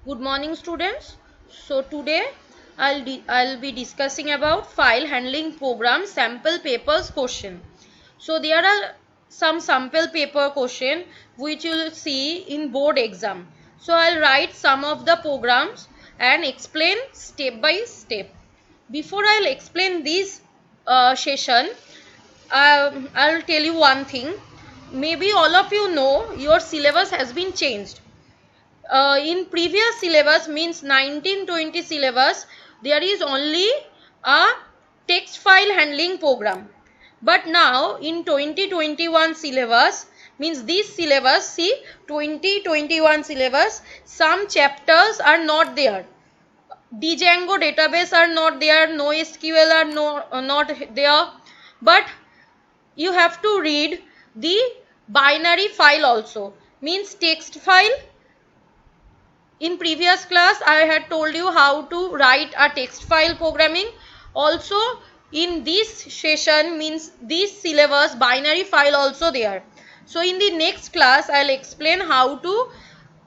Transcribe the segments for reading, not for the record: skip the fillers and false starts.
Good morning, students. So today I'll be discussing about file handling program sample papers question. So there are some sample paper question which you will see in board exam. So I'll write some of the programs and explain step by step. Before I'll explain this session, I'll tell you one thing. Maybe all of you know your syllabus has been changed. In previous syllabus, means 1920 syllabus, there is only a text file handling program, but now in 2021 syllabus, means this syllabus, see, 2021 syllabus, some chapters are not there. Django database are not there, NoSQL are not there, but you have to read the binary file also, means text file. In previous class I had told you how to write a text file programming. Also in this session, means this syllabus, binary file also there. So in the next class I'll explain how to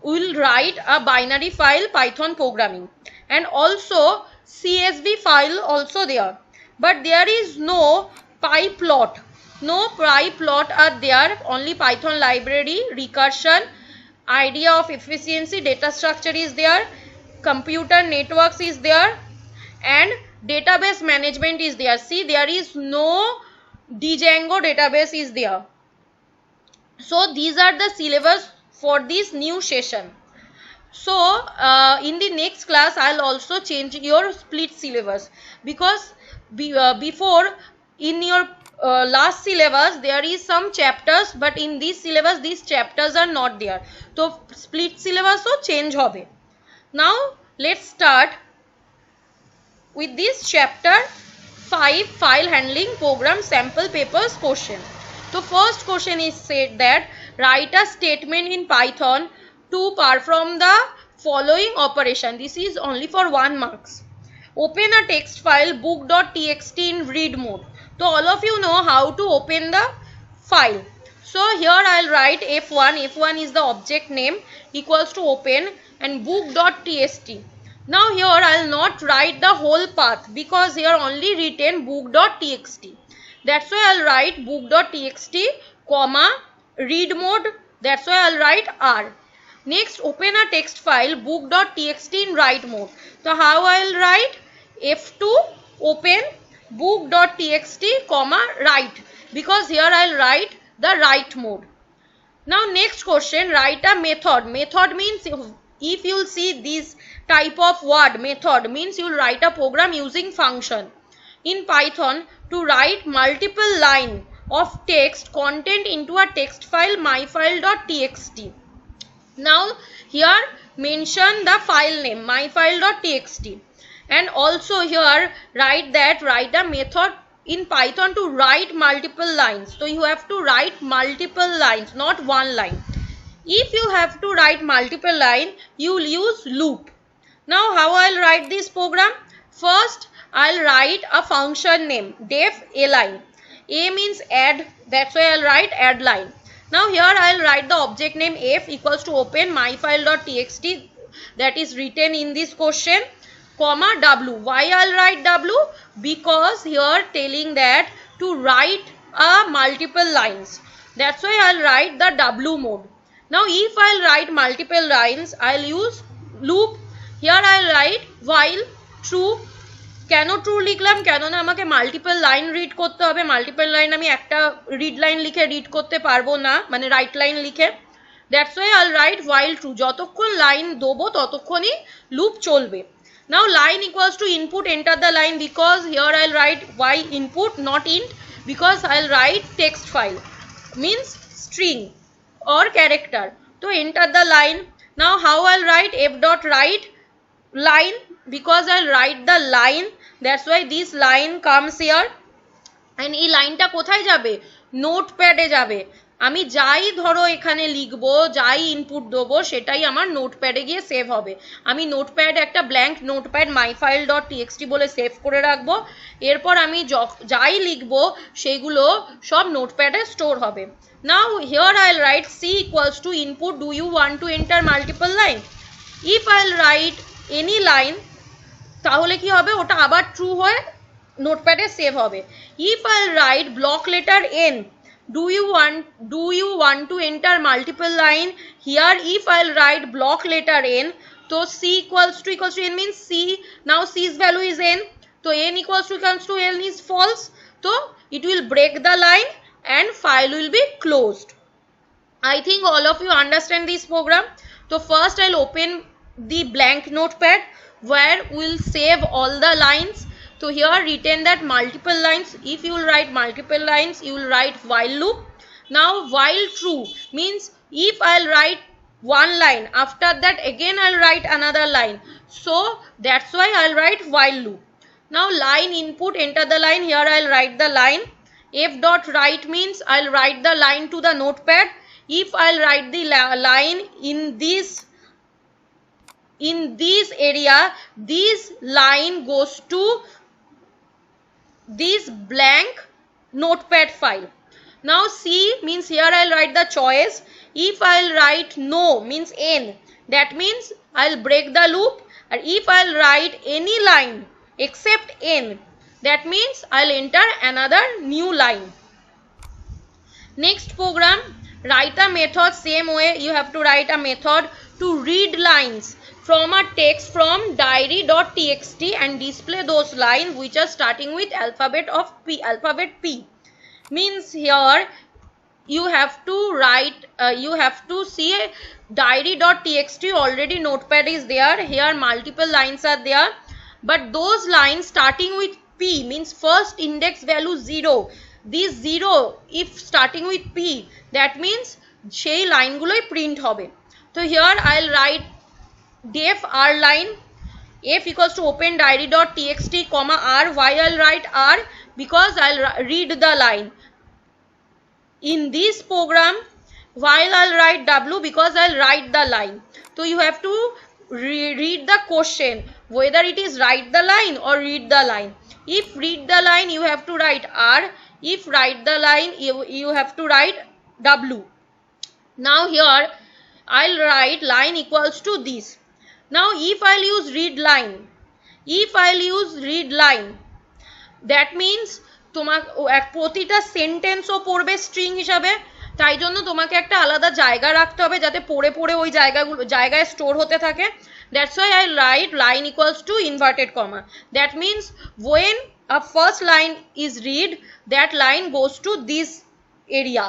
will write a binary file Python programming, and also CSV file also there, but there is no pyplot. No pyplot are there, only Python library, recursion, idea of efficiency, data structure is there, computer networks is there, and database management is there. See, there is no Django database is there. So these are the syllabus for this new session. So in the next class I'll also change your split syllabus, because before in your last syllabus there is some chapters, but in this syllabus these chapters are not there. So split syllabus so change hobe. Now let's start with this chapter 5, file handling program sample papers question. So first question is said that write a statement in Python to perform the following operation. This is only for 1 marks. Open a text file book.txt in read mode. So all of you know how to open the file. So here I'll write F1. F1 is the object name, equals to open, and book.txt. Now here I'll not write the whole path, because here only written book.txt. That's why I'll write book.txt, comma, read mode. That's why I'll write R. Next, open a text file book.txt in write mode. So how I'll write? F2, open book.txt, comma, write, because here I'll write the write mode. Now next question, write a method. Method means if you'll see this type of word, method means you'll write a program using function in Python to write multiple line of text content into a text file myfile.txt. Now here mention the file name myfile.txt, and also here write a method in Python to write multiple lines. So you have to write multiple lines, not one line. If you have to write multiple line, you will use loop. Now how I'll write this program? First I'll write a function name def align. A means add, that's why I'll write add line. Now here I'll write the object name f equals to open myfile.txt, that is written in this question, comma w. Why I'll write w? Because here telling that to write a multiple lines. That's why I'll write the w mode. Now if I'll write multiple lines, I'll use loop. Here I'll write while true. কেন true লিখলাম? কেননা আমাকে multiple line read করতে হবে। Multiple line আমি একটা read line লিখে read করতে পারবো না, মানে রাইট লাইন লিখে। দ্যাটস ওয়াই আইল রাইট while true. যতক্ষণ লাইন দেবো ততক্ষণই লুপ চলবে। Now line equals to input, enter the line, because here I'll write y input, not int, because I'll write text file, means string or character. So enter the line. Now how I'll write f dot write line, because I'll write the line, that's why this line comes here, and এই লাইনটা কোথায় যাবে? নোটপ্যাডে যাবে। আমি যাই ধরো এখানে লিখবো, যাই ইনপুট দেবো, সেটাই আমার নোটপ্যাডে গিয়ে সেভ হবে। আমি নোটপ্যাড একটা ব্ল্যাঙ্ক নোটপ্যাড myfile.txt বলে সেভ করে রাখবো। এরপর আমি যাই লিখবো সেইগুলো সব নোটপ্যাডে স্টোর হবে। Now here I'll write c equals to input, do you want to enter multiple line? if I'll write any line তাহলে কি হবে ওটা আবার ট্রু হয়ে নোটপ্যাডে সেভ হবে if I'll write block letter n do you want to enter multiple line here if I'll write block letter n so c equals to n means c now c's value is n so n equals to n is false so it will break the line and file will be closed. I think all of you understand this program. So first I'll open the blank notepad where we'll save all the lines. So here written that multiple lines. If you will write multiple lines, you will write while loop. Now while true means if I'll write one line, after that again I'll write another line. So that's why I'll write while loop. Now line input, enter the line. Here I'll write the line. F dot write means I'll write the line to the notepad. If I'll write the line in this area, this line goes to this blank notepad file. Now C means here I'll write the choice. If I'll write no means n, that means I'll break the loop. And if I'll write any line except n, that means I'll enter another new line. Next program, write a method. Same way you have to write a method to read lines from a text from diary.txt and display those lines which are starting with alphabet P. Means here you have to write you have to see diary.txt already notepad is there. Here multiple lines are there, but those lines starting with P means first index value 0. This 0 if starting with P, that means সেই লাইনগুলোই print হবে. So here I'll write def r line. F equals to open diary.txt comma r. Why I'll write r? Because I'll read the line. In this program, while I'll write w, because I'll write the line. So you have to read the question whether it is write the line or read the line. If read the line, you have to write r. If write the line, you have to write w. Now here I'll write line equals to this. Now if I'll use read line, that means তোমার প্রতিটা সেন্টেন্সও পড়বে string হিসাবে, তাই জন্য তোমাকে একটা আলাদা জায়গা রাখতে হবে যাতে পড়ে পড়ে ওই জায়গায় স্টোর হতে থাকে. That's why I write line equals to inverted comma. That means when a first line is read, that line goes to this area.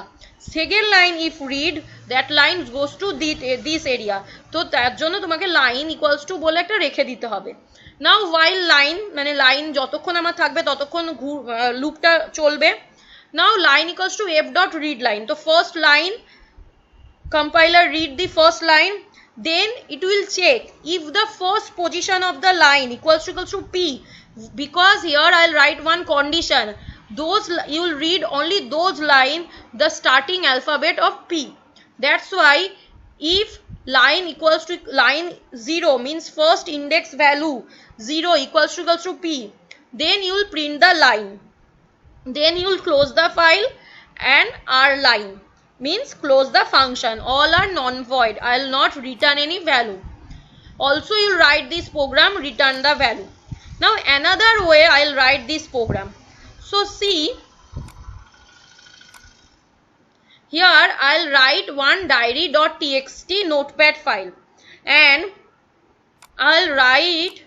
Second line if read, that line goes to this area. তো তার জন্য তোমাকে line equals to বলে একটা রেখে দিতে হবে. Now while line মানে লাইন যতক্ষণ আমার থাকবে ততক্ষণ লুপটা চলবে. Now line equals to f dot read line. তো first line compiler read the first line, then it will check if the first position of the line equals to P, because here I'll write one condition. Those you will read only those line the starting alphabet of P. That's why if line equals to line 0 means first index value 0 equals to P, then you will print the line. Then you will close the file and r line means close the function. All are non-void. I will not return any value. Also you will write this program, return the value. Now another way I will write this program. So see, here I'll write one diary.txt notepad file and I'll write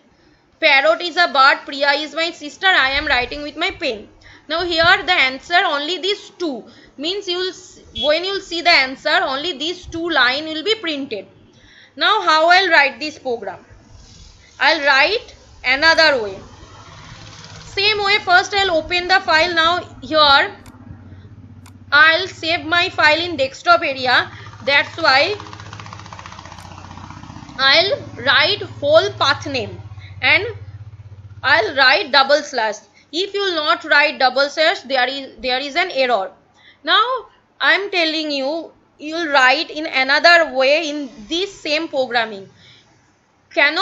parrot is a bird, Priya is my sister, I am writing with my pen. Now here the answer only these two means when you'll see the answer only these two line will be printed. Now how I'll write this program? I'll write another way. Same way, first I'll open the file. Now here I'll save my file in desktop area. That's why I'll write whole path name and I'll write double slash. If you will not write double slash, there is an error. Now I'm telling you, you'll write in another way in this same programming. কেন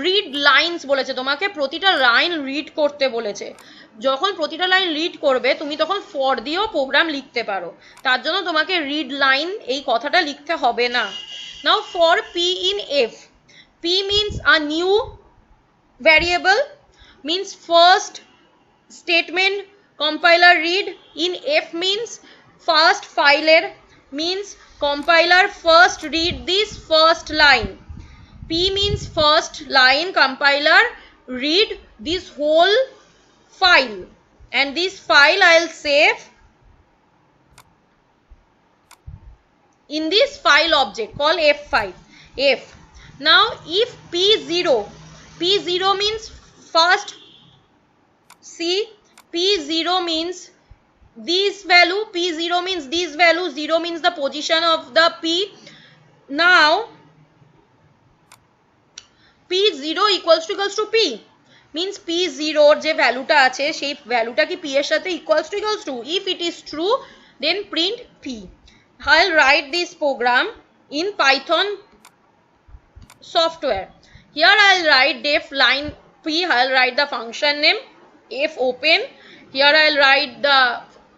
read lines বলেছে, তোমাকে প্রতিটা line read করতে বলেছে. যখন প্রতিটা line read করবে তুমি তখন ফর দিয়েও প্রোগ্রাম লিখতে পারো, তার জন্য তোমাকে রিড লাইন এই কথাটা লিখতে হবে না. নাও for P in F P means a new variable, means first statement compiler read. In F means first filer, means compiler first read this first line. P means first line, compiler read this whole file, and this file I'll save in this file object called F5. F. Now if P0 means first, see, P0 means this value, P0 means this value, 0 means the position of the P. Now P0 equals to P, means P0 যে ভ্যালুটা আছে সেই ভ্যালুটা কি P এর সাথে equals to, if it is true then print P. I'll write this program in Python software. Here I'll write def line P, I'll write the function name F open. Here I'll write the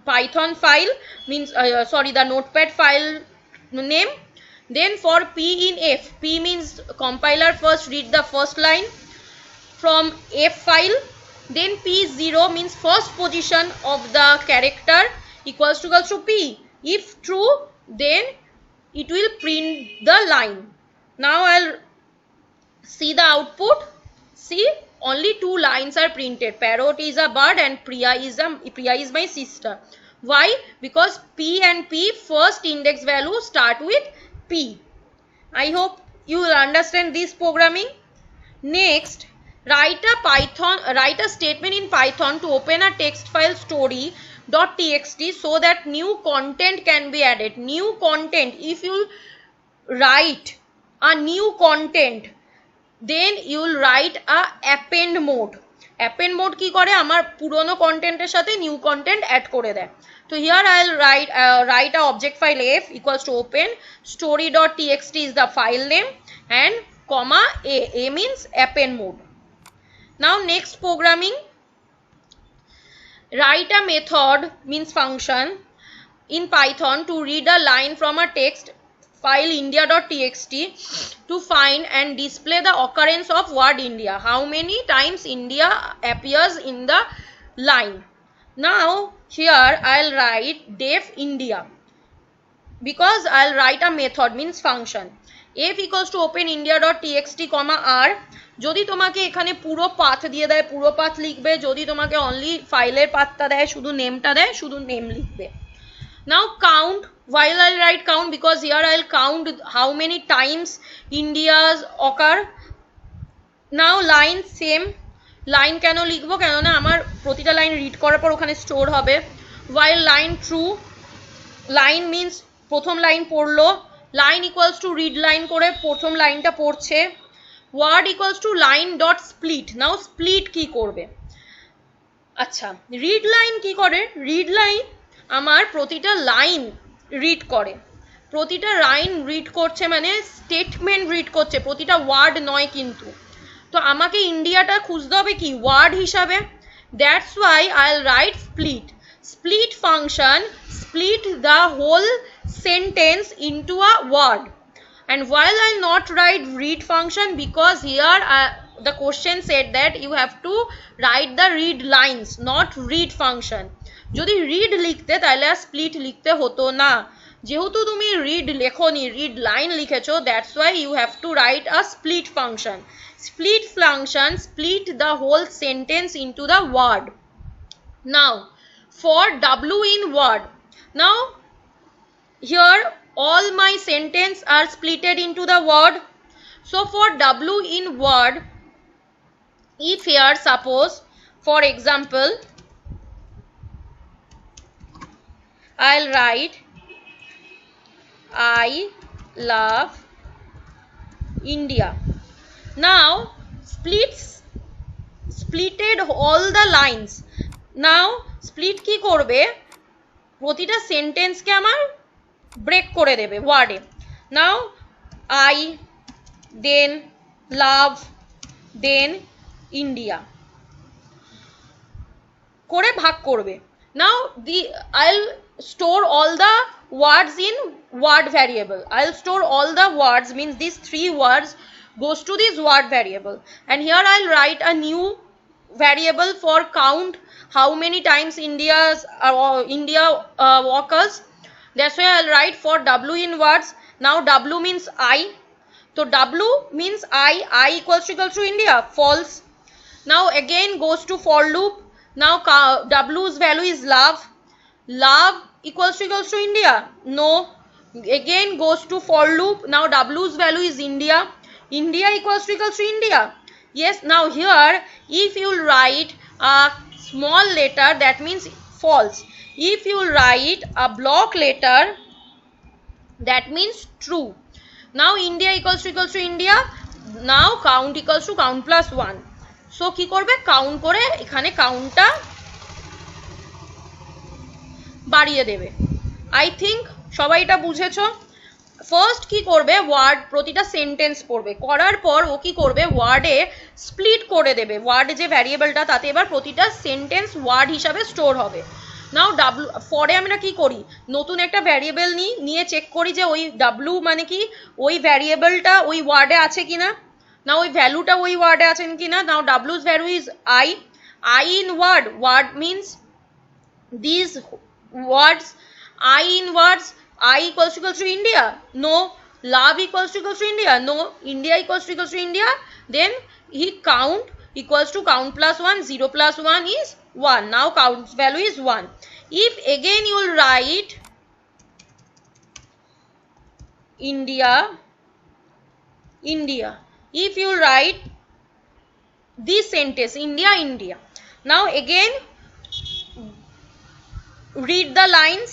Python file, means the notepad file name. Then for P in F, P means compiler first read the first line from F file. Then P0 means first position of the character equals to P. If true, then it will print the line. Now I'll see the output. See, only 2 lines are printed. Parrot is a bird and Priya is my sister. Why? Because P and P first index value start with P. I hope you will understand this programming. Next, write a statement in Python to open a text file story.txt so that new content can be added. New content, if you write a new content, then you will write a append mode. Append mode কি করে, আমার পুরনো কন্টেন্টের সাথে new content add করে দেয়। So here I'll write a object file F equals to open story.txt is the file name and comma A means append mode. Now next programming, write a method means function in Python to read a line from a text file india.txt to find and display the occurrence of word India. How many times India appears in the line. Now here I'll write def India because I'll write a method means function. F equals to open india.txt comma r. যদি তোমাকে এখানে পুরো path দিয়ে দেয় পুরো path লিখবে, যদি তোমাকে অনলি ফাইলের পাথটা দেয় শুধু নেমটা দেয় শুধু নেম লিখবে। Now count, while I'll write count because here I'll count how many times India's occur. Now line same, line কেন লিখবো, কেননা আমার প্রতিটা লাইন রিড করার পর ওখানে স্টোর হবে। while line true, line means প্রথম লাইন পড়লো, line equals to read line করে প্রথম লাইনটা পড়ছে। Word equals to line dot split. Now split কি করবে, আচ্ছা রিড লাইন কি করে, রিড লাইন আমার প্রতিটা লাইন রিড করে, প্রতিটা লাইন রিড করছে মানে স্টেটমেন্ট রিড করছে, প্রতিটা ওয়ার্ড নয় কিন্তু। তো আমাকে ইন্ডিয়াটা খুঁজতে হবে কি ওয়ার্ড হিসাবে, that's why I will write split. Split function split the whole sentence into a word. And while I will not write read function because here the question said that you have to write the read lines, not read function. যদি read লিখতে তাহলে split লিখতে হতো না, যেহেতু তুমি read লেখোনি read line লিখেছো, that's why you have to write a split function. Split function split the whole sentence into the word. Now for W in word, now here all my sentence are splitted into the word. So for W in word, if here suppose for example I'll write I love India. Now splitted all the lines. Now split কি করবে, প্রতিটা সেন্টেন্সকে আমার break করে দেবে ওয়ার্ডে। Now I then love then India করে ভাগ করবে। নাও I'll store all the words in word variable. I'll store all the words means these 3 words goes to this word variable, and here I'll write a new variable for count how many times India occurs. That's why I'll write for w in words. Now w means I, so w means I equals to India, false. Now again goes to for loop. Now w's value is love equals to India, no. Again goes to for loop. Now w's value is India equals to India, yes. Now here if you write a small letter, that means false. If you write a block letter, that means true. Now India equals to India. Now count equals to count plus 1. So কি করবে, count করে এখানে কাউন্টটা বাড়িয়ে দেবে। I think সবাই এটা বুঝেছো। First কি করবে, ওয়ার্ড প্রতিটা সেন্টেন্স পড়বে, করার পর ও কি করবে, ওয়ার্ডে স্প্লিট করে দেবে। ওয়ার্ডে যে ভ্যারিয়েবলটা, তাতে এবার প্রতিটা সেন্টেন্স ওয়ার্ড হিসাবে স্টোর হবে। নাও ডাব্লু পরে আমরা কি করি, নতুন একটা ভ্যারিয়েবল নিয়ে চেক করি যে ওই ডাব্লু মানে কি ওই ভ্যারিয়েবলটা ওই ওয়ার্ডে আছে কিনা, না ওই ভ্যালুটা ওই ওয়ার্ডে আছেন কিনা। নাও ডাব্লুজ value is I in word means these words, I in words, I equals to India, no. Love equals to India, no. India equals to India. Then he count equals to count plus 1, 0 plus 1 is 1. Now count value is 1. If again you will write India, if you write this sentence India, now again read the lines.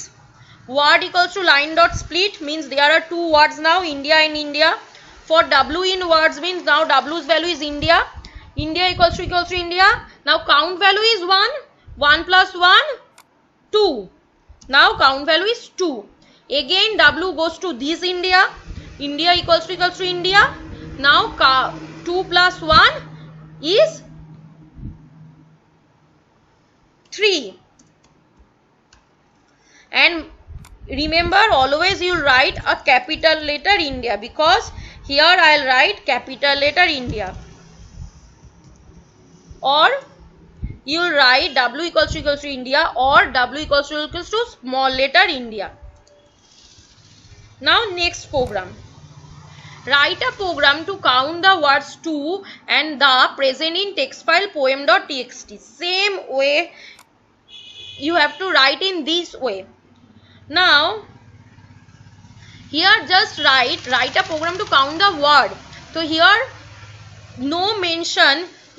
Word equals to line dot split means there are two words now, India and India. For w in words means now w's value is India equals to India. Now count value is 1 plus 1 2. Now count value is 2. Again w goes to this India equals to India. Now 2 plus 1 is 3. And remember, always you write a capital letter India, because here I'll write capital letter India, or you'll write w equals to India, or w equals to small letter India. Now next program, write a program to count the words to and the present in text file poem.txt. Same way you have to write in this way. Now here just write a program to count the word. So here no mention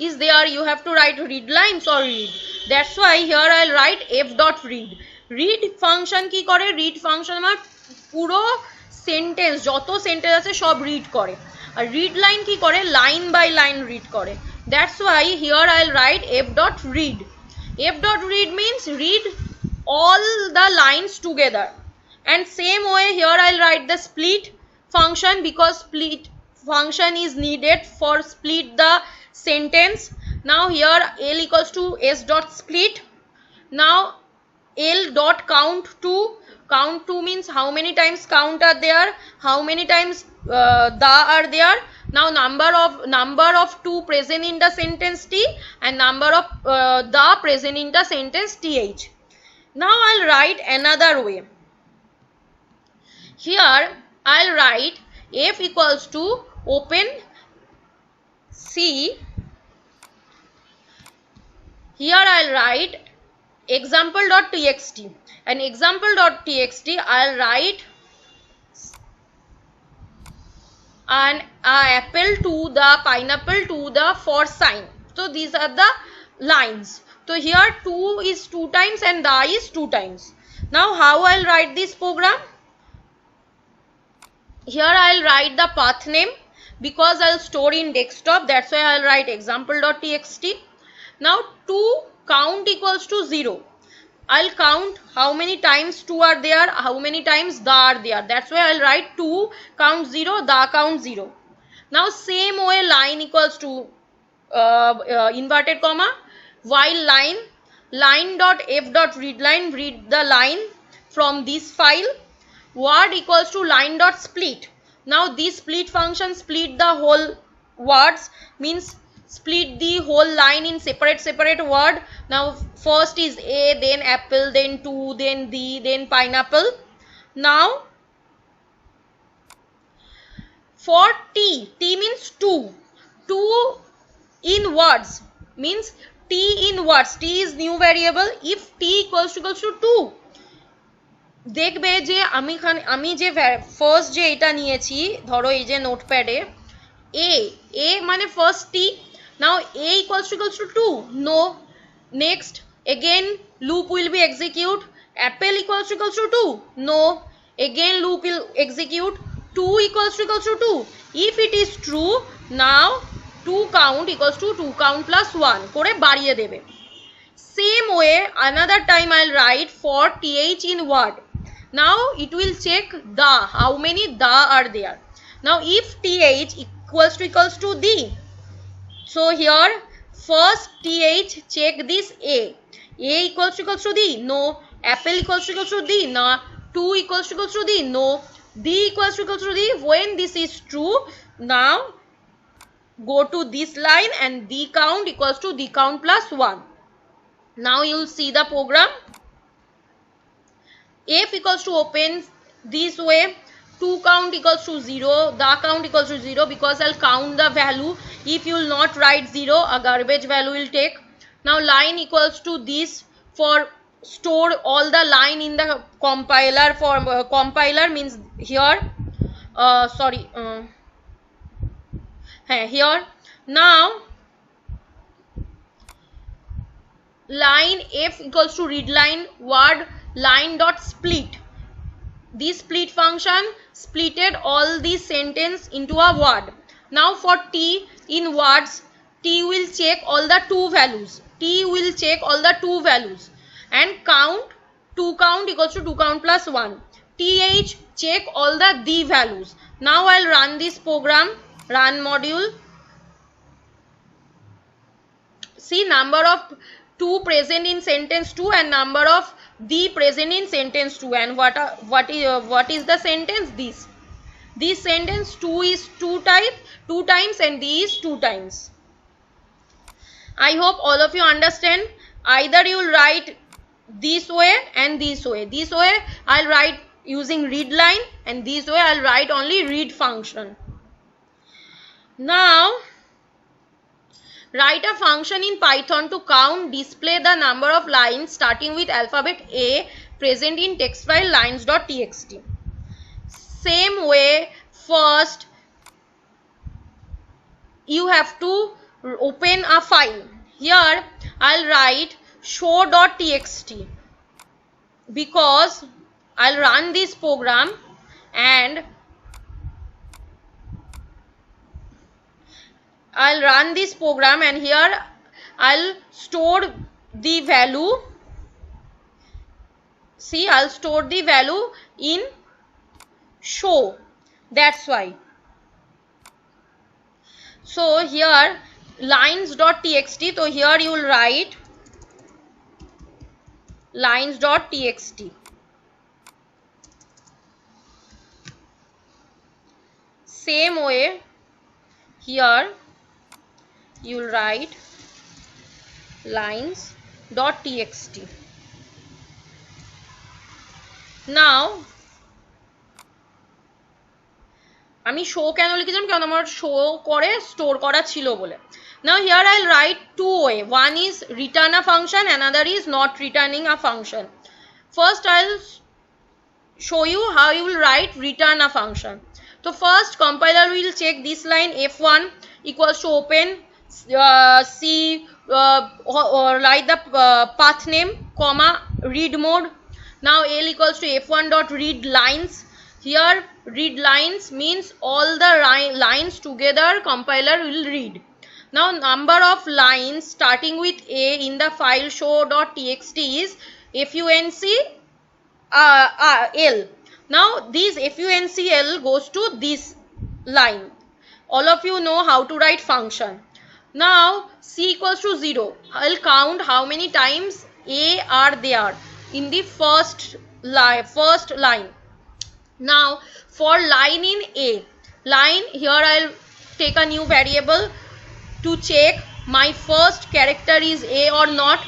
is there, you have to write read lines or read. That's why here I'll write f.read. read function কি করে, read function আমার পুরো sentence যত sentence আছে সব read করে, আর read line কি করে, লাইন বাই লাইন রিড করে। That's why here I'll write f.read. f.read means read all the lines together. And same way here I'll write the split function, because split function is needed for split the sentence. Now here L equals to s dot split. Now L dot count to means how many times count are there, how many times the are there. Now number of two present in the sentence T, and number of the present in the sentence TH. Now I'll write another way. Here I'll write f equals to open C. Here I'll write example.txt, and example.txt I'll write an apple to the pineapple to the for sign. So these are the lines. So here 2 is 2 times and the is 2 times. Now how I'll write this program? Here I'll write the path name, because I'll store in desktop. That's why I'll write example.txt. Now 2 count equals to 0. I'll count how many times 2 are there, how many times the are there. That's why I'll write 2 count 0, the count 0. Now same way line equals to inverted comma, while line dot f dot read line, read the line from this file. Word equals to line dot split. Now this split function split the whole words, means split the whole line in separate word. Now first is a, then apple, then two, then the, then pineapple. Now for t, t means two, two in words, means t in words, t is new variable. If t equals to 2, দেখবে যে আমি যে first যে এটা নিয়েছি, ধরো এই যে নোটপ্যাডে a মানে first t, now a equals to 2, no. Next again loop will be execute, apple equals to 2, no. Again loop will execute, 2 equals to 2. If it is true, now 2 count equals to 2 count plus 1 করে বাড়িয়ে দেবে. Same way another time I'll write for th in word. Now it will check the, how many the are there. Now if th equals to the, so here first th check this a equals to the, no. Apple equals to the, no. 2 equals to the, no. D equals to the. When this is true, now go to this line and d count equals to d count plus 1. Now you'll see the program. F equals to open this way, 2 count equals to 0, the count equals to 0 because I'll count the value. If you will not write 0, a garbage value will take. Now line equals to this for store all the line in the compiler. For compiler means here here. Now line f equals to read line word line dot split. This split function splitted all this sentence into a word. Now for t in words, t will check all the two values, t will check all the two values and count, 2 count equals to 2 count plus 1. th check all the values. Now I'll run this program, run module. See number of 2 present in sentence 2 and number of the present in sentence 2, and what is the sentence, this sentence 2 is 2 times and the is 2 times. I hope all of you understand. Either you will write this way and this way. This way I'll write using read line and this way I'll write only read function. Now write a function in Python to count, display the number of lines starting with alphabet A present in text file lines.txt. Same way, first you have to open a file. Here I'll write show.txt because I'll run this program and here I'll store the value. See, I'll store the value in show, that's why. So here lines.txt, so here you will write lines.txt. Same way here you will write lines.txt. Now আমি show কেন লিখেছিলাম, কারণ আমার show করে store করা ছিল বলে। Now here I'll write two way. One is return a function, another is not returning a function. First I'll show you how you will write return a function. So first compiler will check this line f1 equals to open c write the path name comma read mode. Now l equals to f1 dot read lines. Here read lines means all the lines together compiler will read. Now number of lines starting with a in the file show.txt is func l. Now this funcl goes to this line. All of you know how to write function. Now c equals to 0. I'll count how many times a are there in the first line. Now for line in a line, here I'll take a new variable to check my first character is A or not.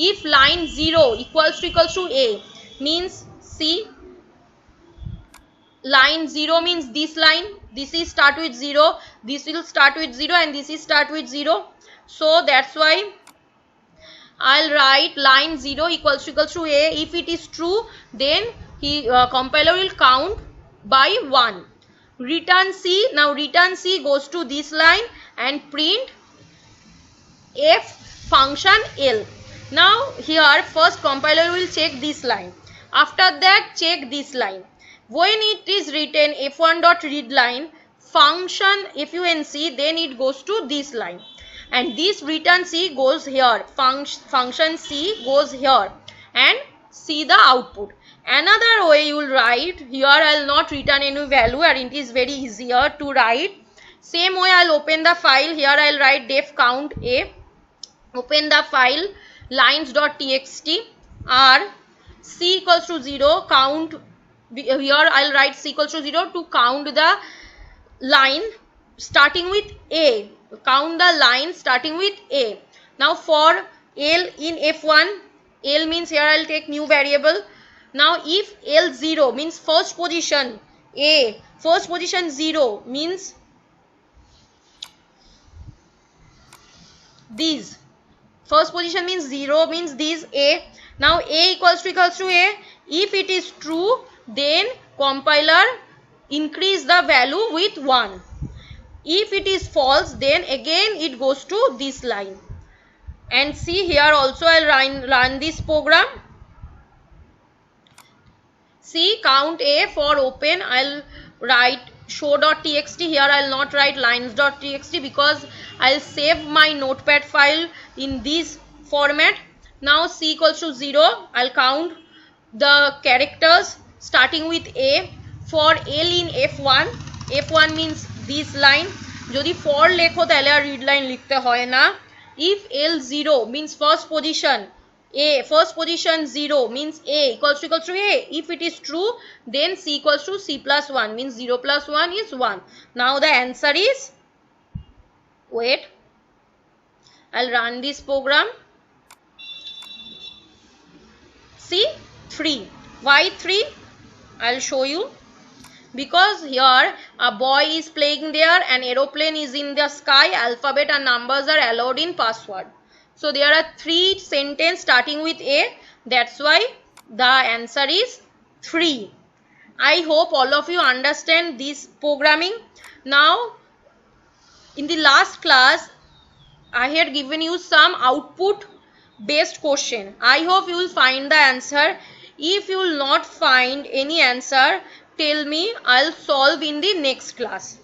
If line 0 equals to A means, see, line 0 means this line, this is start with 0, this will start with 0, and this is start with 0. So that's why I'll write line 0 equals to A. If it is true, then compiler will count by 1. Return C. Now return C goes to this line and print f function L. Now here first compiler will check this line. After that check this line. When it is written f1.readline function func, then it goes to this line. And this return C goes here, function C goes here, and see the output. Another way you will write, here I will not return any value and it is very easier to write. Same way I will open the file, here I will write def count A, open the file lines.txt, r C equals to 0, count, here I will write C equals to 0 to count the line starting with A. Count the line starting with A. Now for L in F1, L means here I will take new variable. Now if L0 means first position A, first position 0 means these. First position means 0 means this A. Now A equals to A. If it is true, then compiler increase the value with 1. If it is false, then again it goes to this line. And see here also I will run this program. See, count A for open, I will write show.txt. Here I will not write lines.txt because I will save my notepad file in this format. Now C equals to 0, I will count the characters starting with A. For L in F1, F1 means this line. Jodi for লেখো তাহলে আর read line লিখতে হয় না. If L0 means first position A, first position 0 means A equals to A. If it is true, then C equals to C plus 1 means 0 plus 1 is 1. Now the answer is, wait, I'll run this program. See, 3. Why 3? I'll show you. Because here a boy is playing there, an aeroplane is in the sky, alphabet and numbers are allowed in password. So there are 3 sentences starting with A. That's why the answer is 3. I hope all of you understand this programming. Now in the last class I had given you some output based question. I hope you will find the answer. If you will not find any answer, tell me, I'll solve in the next class.